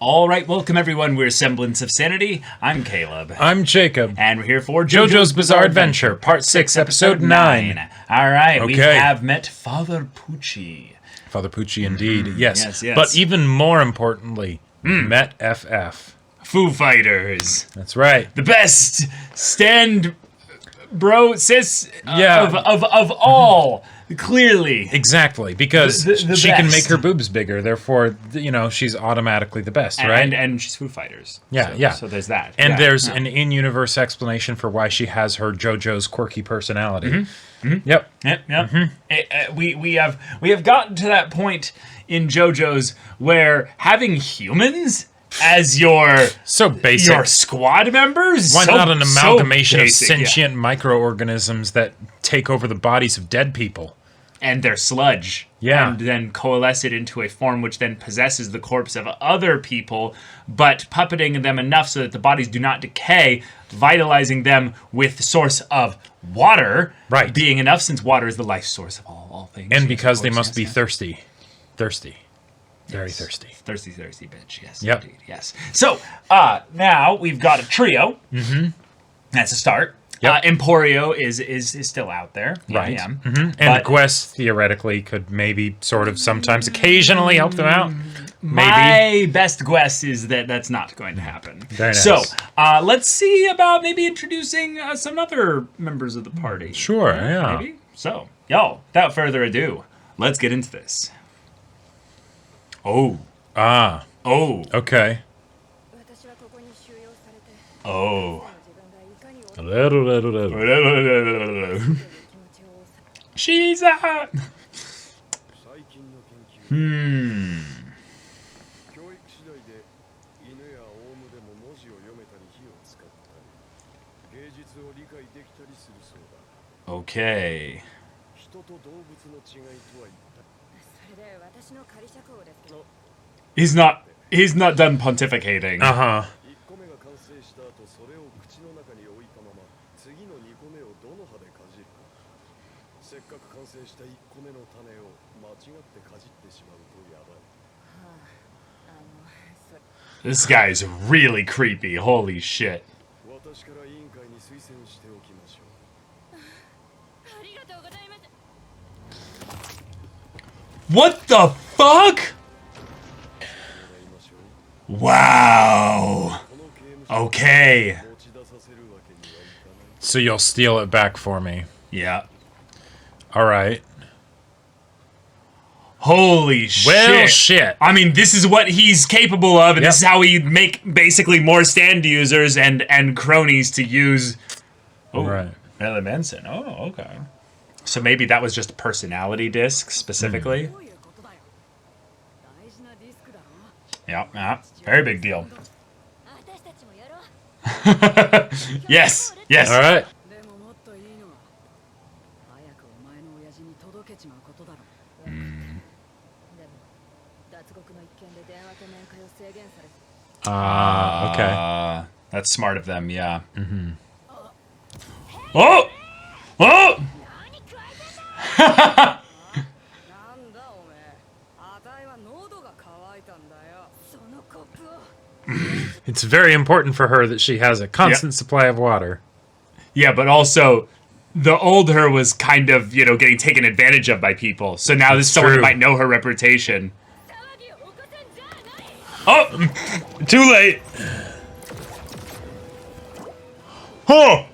All right, welcome everyone. We're Semblance of Sanity. I'm Caleb. I'm Jacob. And we're here for JoJo's Bizarre Adventure, Part 6, Episode 9. All right, Okay. we have met Father Pucci. Father Pucci, indeed. Yes. Yes, yes. But even more importantly, met FF. Foo Fighters. That's right. The best stand bro sis Yeah. of all. Clearly. Exactly, because The she can best. make her boobs bigger, therefore, she's automatically the best, right? And she's Foo Fighters. Yeah, so, yeah. So there's that. And Yeah, there's yeah. an in-universe explanation for why she has her JoJo's quirky personality. Yep. Yep. We have gotten to that point in JoJo's where having humans as your basic. squad members. Why not an amalgamation of basic, sentient microorganisms that take over the bodies of dead people? and their sludge. Yeah. And then coalesce it into a form which then possesses the corpse of other people, but puppeting them enough so that the bodies do not decay, vitalizing them with the source of water. Right. Being enough, since water is the life source of all things. And Yes, because of they course, must yes, be yes. thirsty. Thirsty. Very Yes. thirsty. Thirsty bitch. Yes, Yep. indeed. Yes. So, now we've got a trio. Mm-hmm. That's a start. Yep. Emporio is still out there. Right. Yeah. And But- Gwest, theoretically, could maybe, sort of, sometimes, occasionally help them out. Maybe. My best guess is that that's not going to happen. Very nice. So, let's see about maybe introducing some other members of the party. Sure, yeah. Maybe. So, without further ado, let's get into this. Oh. Ah, Oh. okay. Oh. Little. She's a... Okay. He's not done pontificating. Uh-huh. This guy's really creepy. Holy shit. What the fuck? Wow. Okay. So you'll steal it back for me. Yeah. All right. Holy shit. Well, shit. I mean, this is what he's capable of, and Yep. this is how we make basically more stand users and cronies to use. Oh, Right. Marilyn Manson. Oh, okay. So maybe that was just a personality disc specifically. Yeah, very big deal. Yes. All right. Okay. That's smart of them, yeah. Oh! Oh! It's very important for her that she has a constant supply of water. Yeah, but also, the old her was kind of, getting taken advantage of by people. So now this someone who true. might know her reputation. Oh! Too late! Oh!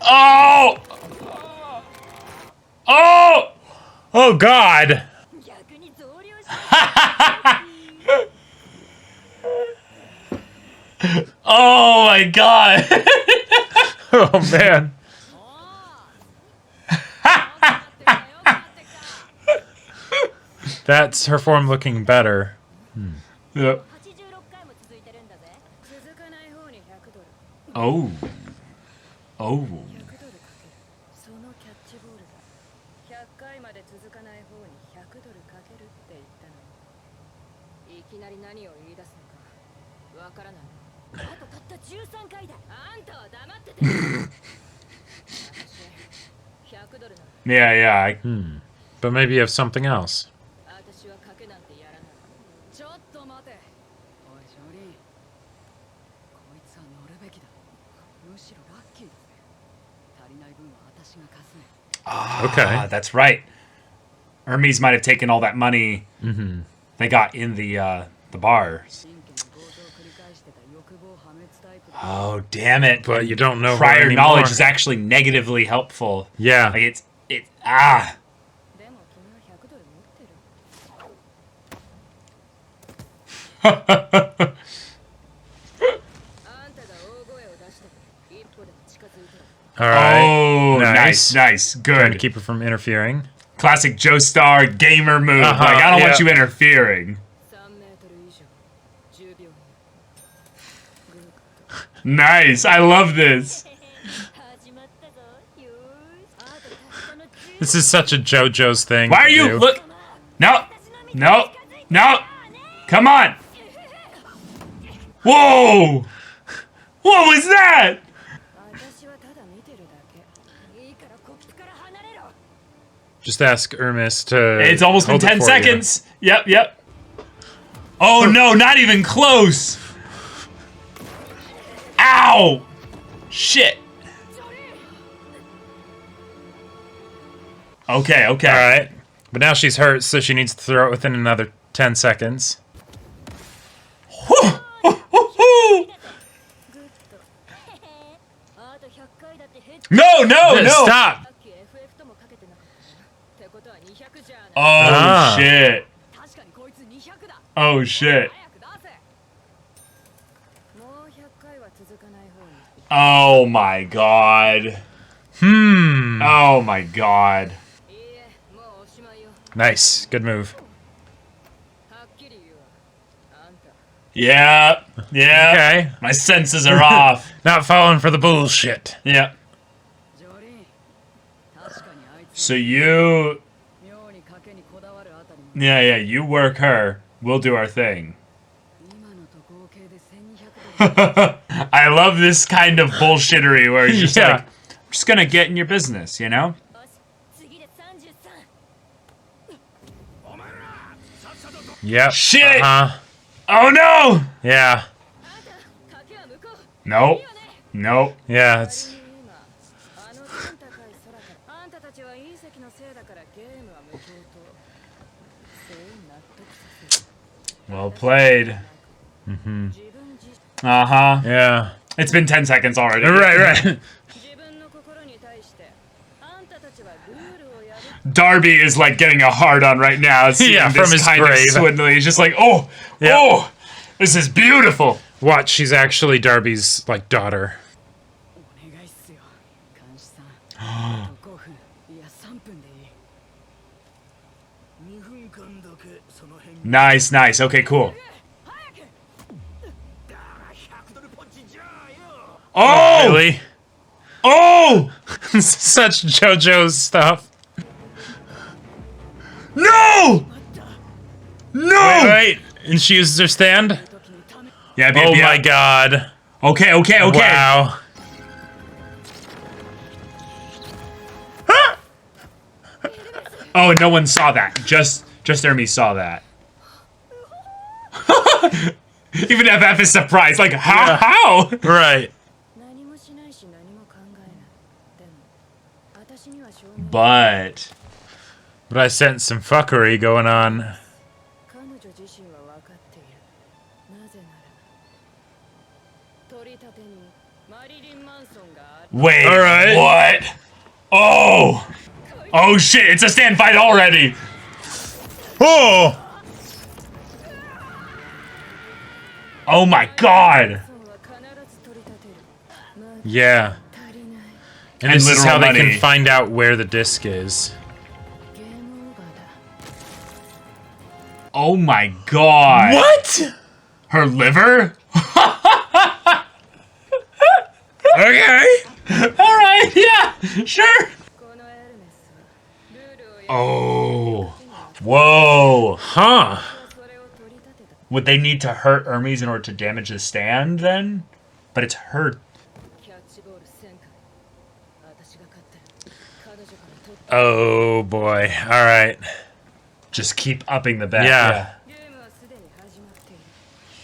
Oh! Oh! Oh, God! Oh my god! Oh, man. That's her form looking better. Yep. Oh. Oh. Yeah. But maybe you have something else. Okay. That's right. Hermes might have taken all that money they got in the bars. Oh, damn it. But you don't know her Prior anymore. knowledge is actually negatively helpful. Yeah. Like it's ah. All right. Oh, nice. Trying Good. to keep her from interfering. Classic Joestar gamer move. Like, I don't want you interfering. Nice. I love this. This is such a JoJo's thing. Why are to you... do. Look. No. Come on. Whoa. What was that? Just ask Hermes to. It's almost been hold it 10 for seconds. Yep. Oh, no. Not even close. Ow. Shit. Okay. you. All right. But now she's hurt, so she needs to throw it within another 10 seconds. No. Stop! Oh, shit. Oh, shit. Oh, my God. Oh, my God. Nice. Good move. Yeah. Okay. My senses are off. Not falling for the bullshit. Yeah. So you... Yeah, you work her. We'll do our thing. I love this kind of bullshittery where it's just like, I'm just gonna get in your business, you know? Yep. Shit! Uh-huh. Oh no! Yeah. Nope. Yeah, it's... Well played. Uh-huh. Yeah. It's been 10 seconds already. Right. Darby is like getting a hard on right now. Seeing Yeah, this from his kind grave. of swindling. He's just like, oh, this is beautiful. Watch, she's actually Darby's, like, daughter. Nice. Okay, cool. Oh! Really? Oh! Such JoJo's stuff. No! Wait. And she uses her stand? Yeah, Oh my god. Okay. Wow. Oh, and no one saw that. Just Hermes saw that. Even FF is surprised. Like, how? Right. But I sense some fuckery going on. wait, All right. what? Oh shit! It's a stand fight already. Oh! Oh my god! Yeah. And And this is literal how they money. can find out where the disc is. Oh my god! What? Her liver? Okay. All right, yeah, sure. Oh, whoa! Huh. Would they need to hurt Hermes in order to damage the stand then? But it's her. Oh boy. All right. Just keep upping the bet. Yeah.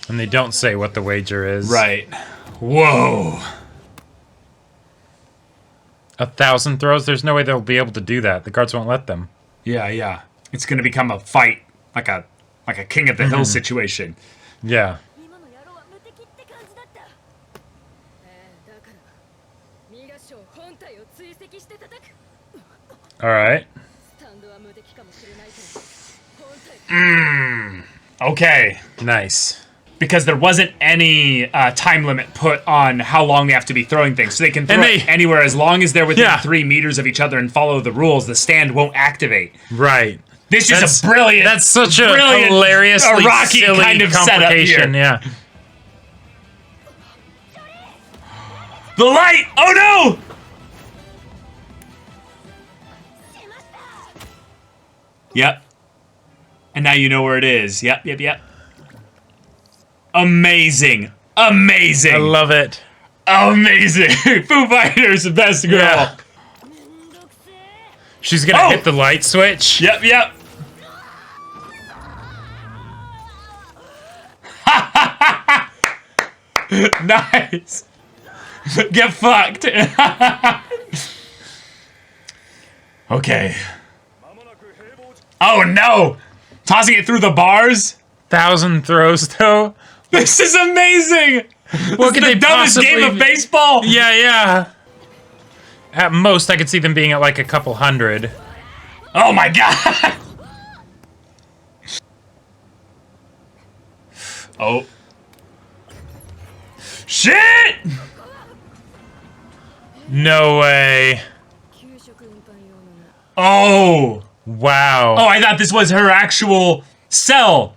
And they don't say what the wager is. Right. Whoa. 1,000 throws? There's no way they'll be able to do that. The guards won't let them. Yeah, yeah. It's going to become a fight, like a King of the Hill situation. Yeah. All right. Okay. Nice. Because there wasn't any time limit put on how long they have to be throwing things. So they can throw it anywhere as long as they're within 3 meters of each other and follow the rules. The stand won't activate. Right. This is a brilliant... That's such a hilariously Rocky silly kind of setup here. Yeah. The light! Oh, no! Yep. And now you know where it is. Yep. Amazing. Amazing. I love it. Amazing. Foo Fighters, best girl. Yeah. She's gonna hit the light switch. Yep. Nice. Get fucked. Okay. Oh no! Tossing it through the bars? 1,000 throws though. This is amazing! What could the they dumbest possibly... game of baseball! Yeah. At most, I could see them being at like a couple hundred. Oh my god! Oh. Shit! No way. Oh. Wow. Oh, I thought this was her actual cell.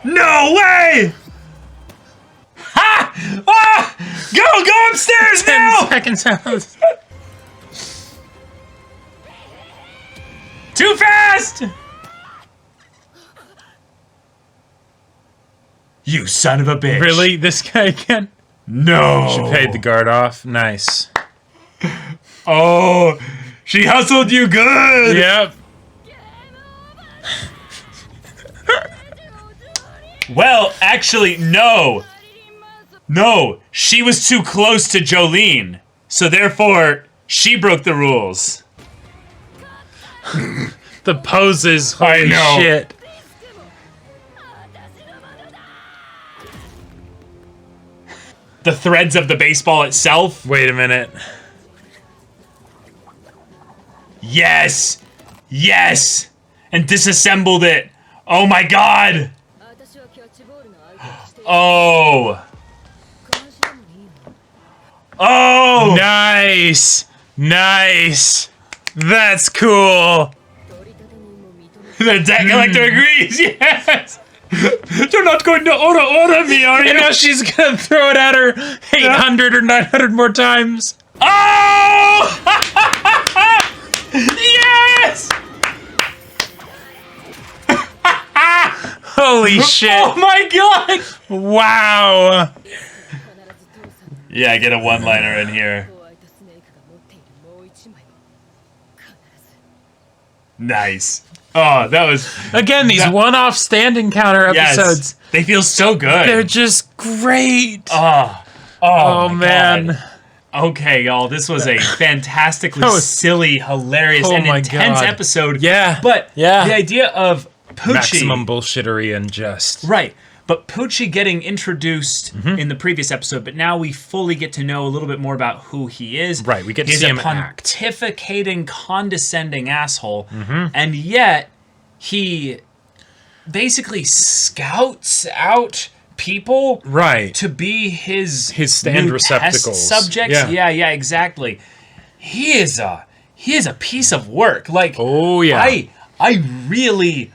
No way! Ha! Ah! Go upstairs 10 now! seconds out. Too fast! You son of a bitch. Really? This guy again? No. She paid the guard off. Nice. Oh, she hustled you good. Yep. Well, actually, no. No, she was too close to Jolyne. So therefore, she broke the rules. The poses. Holy I know. shit. The threads of the baseball itself. Wait a minute. Yes. Yes. And disassembled it. Oh my god. Oh. Oh. Nice. Nice. That's cool. The debt collector agrees. Yes. You're not going to order me, are you? And now she's gonna throw it at her 800 or 900 more times. Oh! Yes! Holy shit. Oh my god! Wow. Yeah, get a one-liner in here. Nice. Oh, that was... Again, these one-off stand encounter episodes. Yes, they feel so good. They're just great. Oh my man. God. Okay, y'all, this was a fantastically silly, hilarious, and intense episode. Yeah. But the idea of Pucci... Maximum bullshittery and just... Right. But Pucci getting introduced in the previous episode, but now we fully get to know a little bit more about who he is. Right, we get to see him act. Pontificating, condescending asshole, and yet he basically scouts out people to be his stand new receptacles. Test subjects. Yeah, exactly. He is a piece of work. Like, oh yeah, I really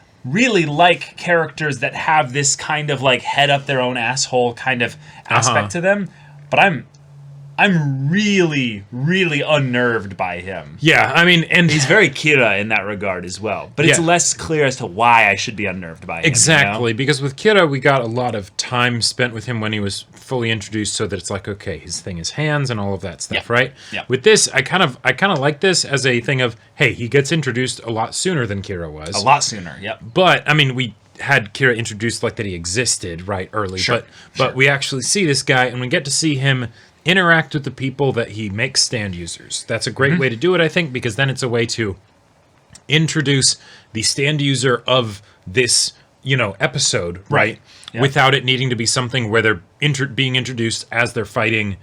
like characters that have this kind of like head up their own asshole kind of aspect to them, but I'm I'm really, really unnerved by him. Yeah, I mean, and He's very Kira in that regard as well. But it's Yeah. less clear as to why I should be unnerved by him. exactly, because with Kira, we got a lot of time spent with him when he was fully introduced, so that it's like, okay, his thing is hands and all of that stuff, Yeah. right? Yeah. With this, I kind of like this as a thing of, hey, he gets introduced a lot sooner than Kira was. A lot sooner, yep. But I mean, we had Kira introduced like that he existed right early, Sure, but we actually see this guy, and we get to see him interact with the people that he makes stand users. That's a great way to do it, I think, because then it's a way to introduce the stand user of this, episode, right? Yeah. Without it needing to be something where they're being introduced as they're fighting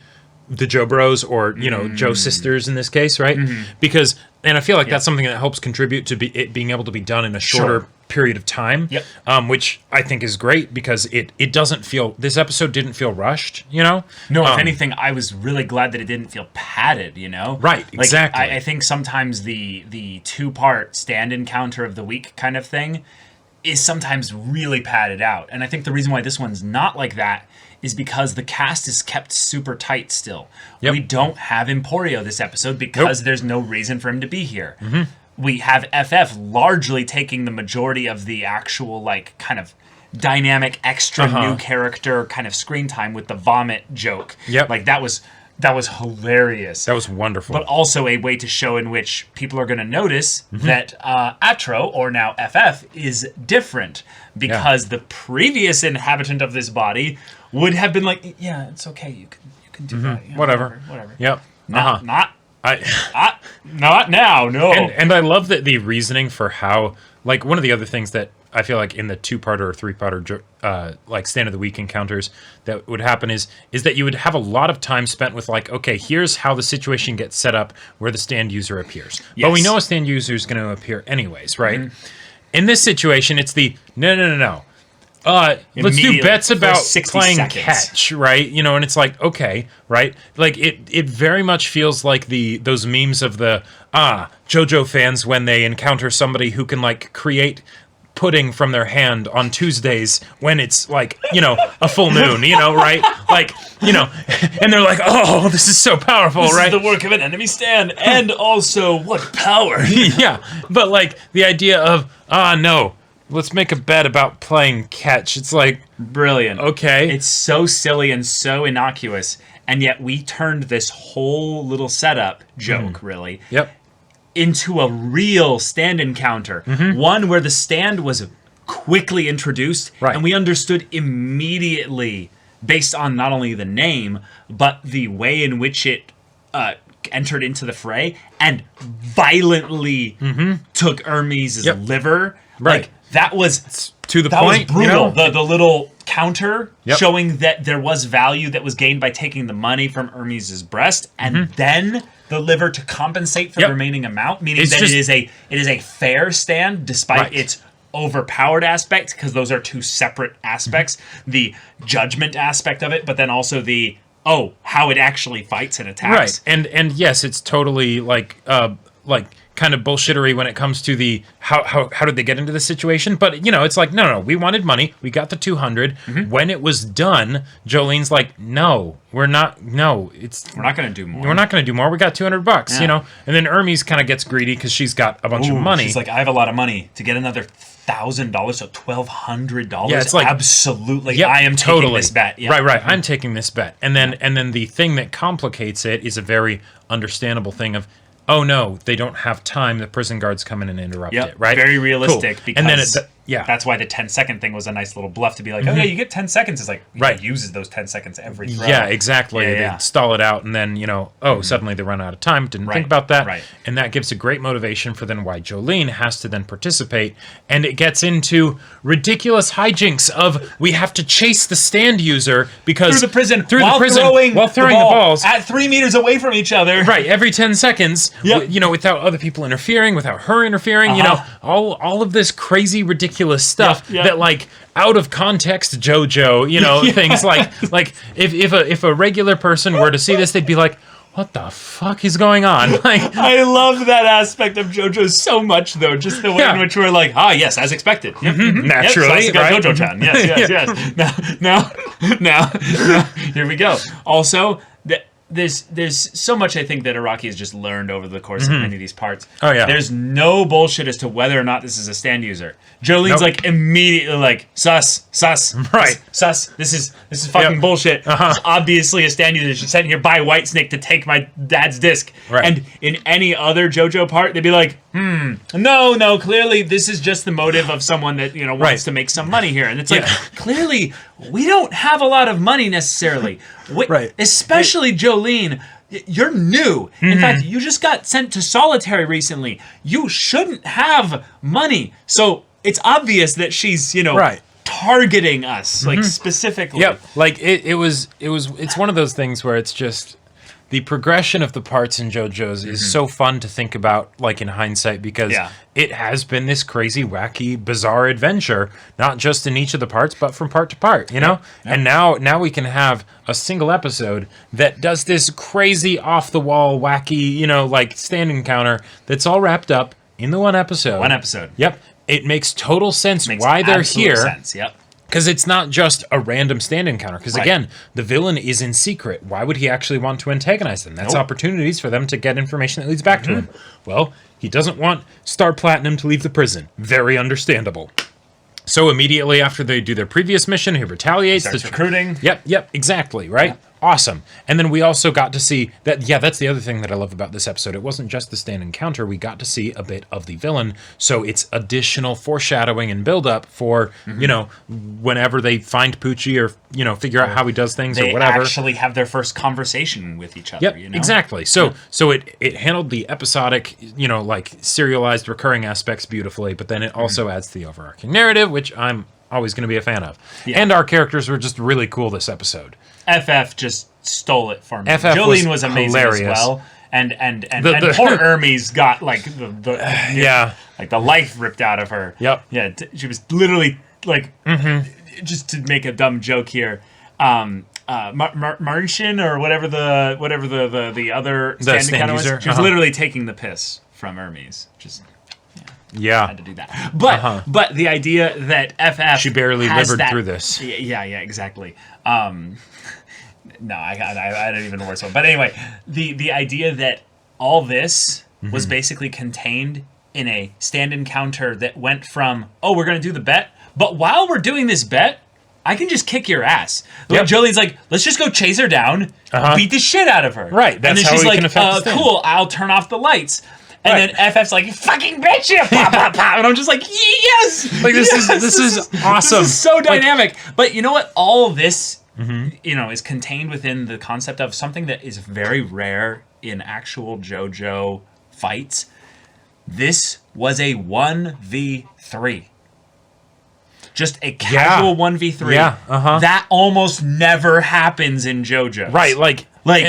the Joe Bros or Joe Sisters in this case, right? Because, and I feel like that's something that helps contribute to it being able to be done in a shorter period of time. Yep. Which I think is great because it doesn't feel, this episode didn't feel rushed, No, if anything, I was really glad that it didn't feel padded, Right, Like, exactly. I think sometimes the two-part stand encounter of the week kind of thing is sometimes really padded out. And I think the reason why this one's not like that is because the cast is kept super tight still. Yep. We don't have Emporio this episode because there's no reason for him to be here. We have FF largely taking the majority of the actual, like, kind of dynamic extra new character kind of screen time with the vomit joke. Yep. Like, that was hilarious. That was wonderful. But also a way to show in which people are going to notice that Atro, or now FF, is different. Because the previous inhabitant of this body would have been like, yeah, it's okay, you can do that. Yeah, Whatever. Yep. Not now, no. And I love that the reasoning for how, like, one of the other things that I feel like in the 2-parter or 3-parter like stand of the week encounters that would happen is that you would have a lot of time spent with, like, okay, here's how the situation gets set up where the stand user appears. But we know a stand user is going to appear anyways, right? In this situation, it's the no. Let's do bets about 60 playing seconds. catch, right? And it's like, okay, right? Like it very much feels like those memes of the JoJo fans when they encounter somebody who can, like, create pudding from their hand on Tuesdays when it's, like, a full moon, right? Like, and they're like, oh, this is so powerful, This right? is the work of an enemy stand, and also what power. Yeah, but, like, the idea of, no, let's make a bet about playing catch. It's like, Brilliant. okay. It's so silly and so innocuous, and yet we turned this whole little setup joke, really, Yep. into a real stand encounter. One where the stand was quickly introduced, Right. and we understood immediately, based on not only the name, but the way in which it entered into the fray, and violently took Hermes' Yep. liver. Right. Like, that was... To the That point, was brutal. The little counter showing that there was value that was gained by taking the money from Hermes' breast, and then the liver to compensate for the remaining amount, meaning It's that just- it is a fair stand despite Right. its overpowered aspect, because those are two separate aspects. The judgment aspect of it, but then also the how it actually fights and attacks. Right, and yes, it's totally like kind of bullshittery when it comes to the how did they get into this situation? But it's like no, we wanted money, we got the 200. When it was done, Jolyne's like, no, we're not. No, We're not going to do more. we're not going to do more. We got $200, Yeah. And then Hermes kind of gets greedy because she's got a bunch of money. She's like, I have a lot of money to get another $1,000, so $1,200. Yeah, it's like, absolutely. Yep, I am totally. taking this bet. Yeah. Right. I'm taking this bet, and then the thing that complicates it is a very understandable thing of, oh no, they don't have time. The prison guards come in and interrupt Yep. it. Right, Very realistic. Cool. Because and then that's why the 10-second thing was a nice little bluff to be like, oh yeah, you get 10 seconds. It's like he uses those 10 seconds every throw. Yeah, exactly. Yeah. They stall it out, and then suddenly they run out of time. Didn't think about that, Right. And that gives a great motivation for then why Jolyne has to then participate, and it gets into ridiculous hijinks of we have to chase the stand user because Through the prison while throwing the balls at 3 meters away from each other. Right, every 10 seconds, Yep. without other people interfering, without her interfering, all of this crazy, ridiculous stuff Yeah. that, like, out of context JoJo, things like if a regular person were to see this, they'd be like, what the fuck is going on? Like, I love that aspect of JoJo so much, though. Just the way in which we're like, yes, as expected. Yep, naturally, yep, right? JoJo-chan. Yes. Now, here we go. Also, there's so much I think that Araki has just learned over the course of many of these parts. Oh, yeah. There's no bullshit as to whether or not this is a stand user. Jolyne's Nope. like immediately like sus. Right. Sus. This is fucking Yep. bullshit. It's obviously a stand user. She's sent here by Whitesnake to take my dad's disc. Right. And in any other JoJo part, they'd be like, no, clearly this is just the motive of someone that, wants Right. to make some money here. And it's like, Yeah. clearly, we don't have a lot of money necessarily. Right. Especially Jolyne. You're new. In fact, you just got sent to solitary recently. You shouldn't have money. So it's obvious that she's, Right. targeting us, like, specifically. Yep. Like it's one of those things where it's just the progression of the parts in JoJo's is so fun to think about, like in hindsight, because it has been this crazy, wacky, bizarre adventure, not just in each of the parts, but from part to part, Yep. And now we can have a single episode that does this crazy, off the wall, wacky, like stand encounter that's all wrapped up in the one episode. One episode. Yep. It makes total sense Makes why they're absolute here. sense. Yep. Because it's not just a random stand encounter. Because Right. again, the villain is in secret. Why would he actually want to antagonize them? That's opportunities for them to get information that leads back to him. Well, he doesn't want Star Platinum to leave the prison. Very understandable. So immediately after they do their previous mission, he retaliates. Starts recruiting. Yep, exactly, right? Awesome. And then we also got to see that, that's the other thing that I love about this episode. It wasn't just the stand encounter. We got to see a bit of the villain. So it's additional foreshadowing and build-up for, whenever they find Pucci or, figure out how he does things They or whatever. actually have their first conversation with each other, Yep, exactly. So it handled the episodic, like serialized recurring aspects beautifully, but then it also adds the overarching narrative, which I'm always going to be a fan of. Yeah. And our characters were just really cool this episode. FF just stole it for me. FF Jolyne was was amazing hilarious. as well. And The- poor Hermes got like Yeah. like the life ripped out of her. Yep. Yeah, she was literally like just to make a dumb joke here. Martian or whatever the other stand stand encounter was. user? She was literally taking the piss from Hermes. Just Yeah. had to do that. But the idea that FF She barely has livered that, through this. Yeah, exactly. No, I don't even know where it's from. But anyway, the idea that all this was basically contained in a stand encounter that went from, we're going to do the bet, but while we're doing this bet, I can just kick your ass. Yep. Jolyne's like, let's just go chase her down, beat the shit out of her. Right, that's and then how she's we like, can affect the stand. cool, I'll turn off the lights. And Right. then FF's like, fucking bitch, you pop, pop, pop. And I'm just like, yes! Like, this yes! is awesome. This is so dynamic. But you know what? All this, is contained within the concept of something that is very rare in actual JoJo fights. This was a 1v3. Just a casual 1v3. Yeah, That almost never happens in JoJo's. Right,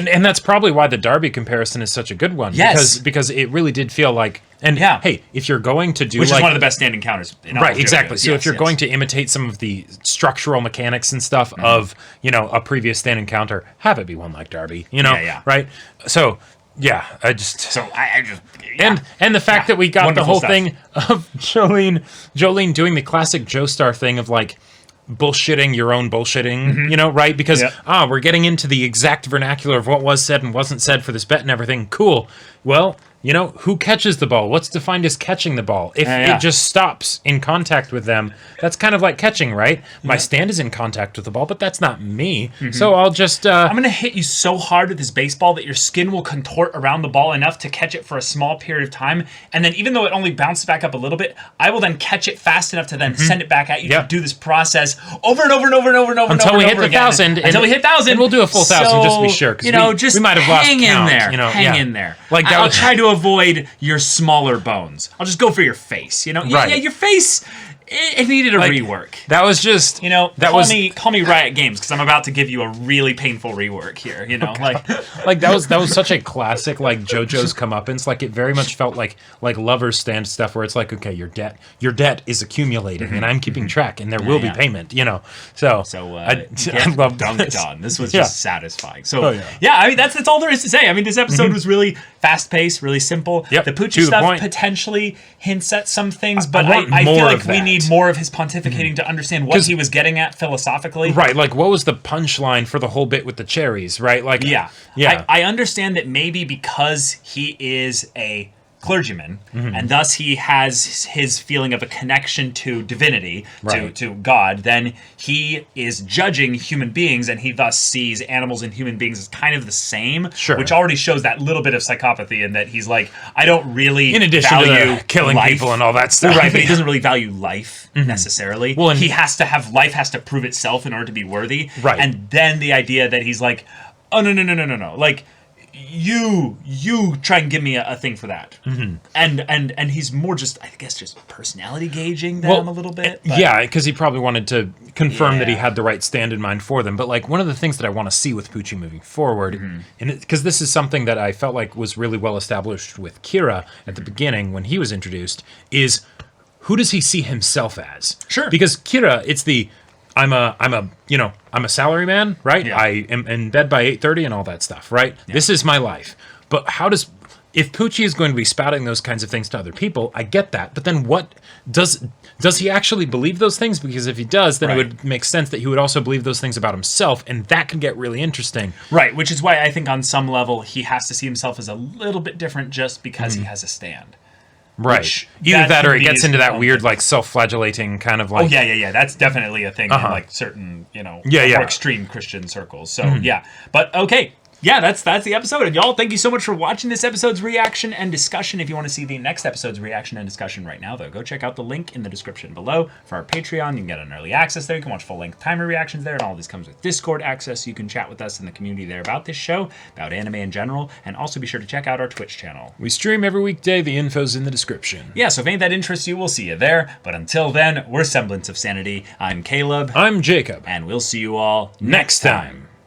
and that's probably why the Darby comparison is such a good one. Yes. Because it really did feel like, hey, if you're going to do which is one of the best stand encounters in all of right, exactly. JoJo's. So Yes, if you're yes. going to imitate some of the structural mechanics and stuff of, a previous stand encounter, have it be one like Darby, Yeah. right? So, yeah, I just... So I just... Yeah. And the fact that we got the Wonderful whole stuff. thing of Jolyne doing the classic Joestar thing of like bullshitting your own bullshitting, right? Because we're getting into the exact vernacular of what was said and wasn't said for this bet and everything. Cool. Well, who catches the ball? What's defined as catching the ball? If it just stops in contact with them, that's kind of like catching, right? My stand is in contact with the ball, but that's not me. So I'll just... I'm going to hit you so hard with this baseball that your skin will contort around the ball enough to catch it for a small period of time. And then even though it only bounces back up a little bit, I will then catch it fast enough to then send it back at you to do this process over and over and over and over and over until and we over hit the again. 1,000. Until we hit 1,000. And we'll do a full 1,000 just to be sure. Because just we might have lost hang count, in there. Hang in there. Like that I'll try to avoid your smaller bones. I'll just go for your face. Right. Yeah, your face. It needed a rework. That was just Call me Riot Games because I'm about to give you a really painful rework here. like that was such a classic like JoJo's comeuppance. Like it very much felt like lovers stand stuff where it's like, okay, your debt is accumulating and I'm keeping track and there will be payment. So I love dunked on. This was Yeah. just satisfying. So I mean that's all there is to say. I mean this episode was really fast paced, really simple. Yep, The to Pucci the stuff point. potentially hints at some things, but want I feel more like of we that. need more of his pontificating to understand what 'Cause- he was getting at philosophically. Right, like what was the punchline for the whole bit with the cherries, right? Like Yeah. yeah. I understand that maybe because he is a clergyman, and thus he has his feeling of a connection to divinity, Right. to God, then he is judging human beings, and he thus sees animals and human beings as kind of the same, Sure. which already shows that little bit of psychopathy in that he's like, I don't really In addition value to killing life. people and all that stuff. Right, but he doesn't really value life necessarily. Well, and- he has to have life has to prove itself in order to be worthy. Right. And then the idea that he's like, oh no. Like you try and give me a thing for that. And he's more just, I guess, just personality gauging them a little bit. But Yeah, because he probably wanted to confirm that he Yeah. had the right stand in mind for them. But like one of the things that I want to see with Pucci moving forward, and because this is something that I felt like was really well established with Kira at the beginning when he was introduced, is who does he see himself as? Sure. Because Kira, it's the I'm a salary man, right? Yeah. I am in bed by 8:30 and all that stuff, right? This is my life. But if Pucci is going to be spouting those kinds of things to other people, I get that. But then what does he actually believe those things? Because if he does, then it Right. would make sense that he would also believe those things about himself, and that can get really interesting. Right, which is why I think on some level he has to see himself as a little bit different just because he has a stand. Right. Which Either that or can it be gets his into that own weird, thing. like, self-flagellating kind of like... Oh yeah. That's definitely a thing in like certain, Yeah. more extreme Christian circles. So yeah, but okay. Yeah, that's the episode. And y'all, thank you so much for watching this episode's reaction and discussion. If you want to see the next episode's reaction and discussion right now, though, go check out the link in the description below for our Patreon. You can get an early access there. You can watch full-length timer reactions there, and all this comes with Discord access. So you can chat with us in the community there about this show, about anime in general, and also be sure to check out our Twitch channel. We stream every weekday. The info's in the description. Yeah, so if any of that interests you, we'll see you there. But until then, we're Semblance of Sanity. I'm Caleb, I'm Jacob. and we'll see you all Next time.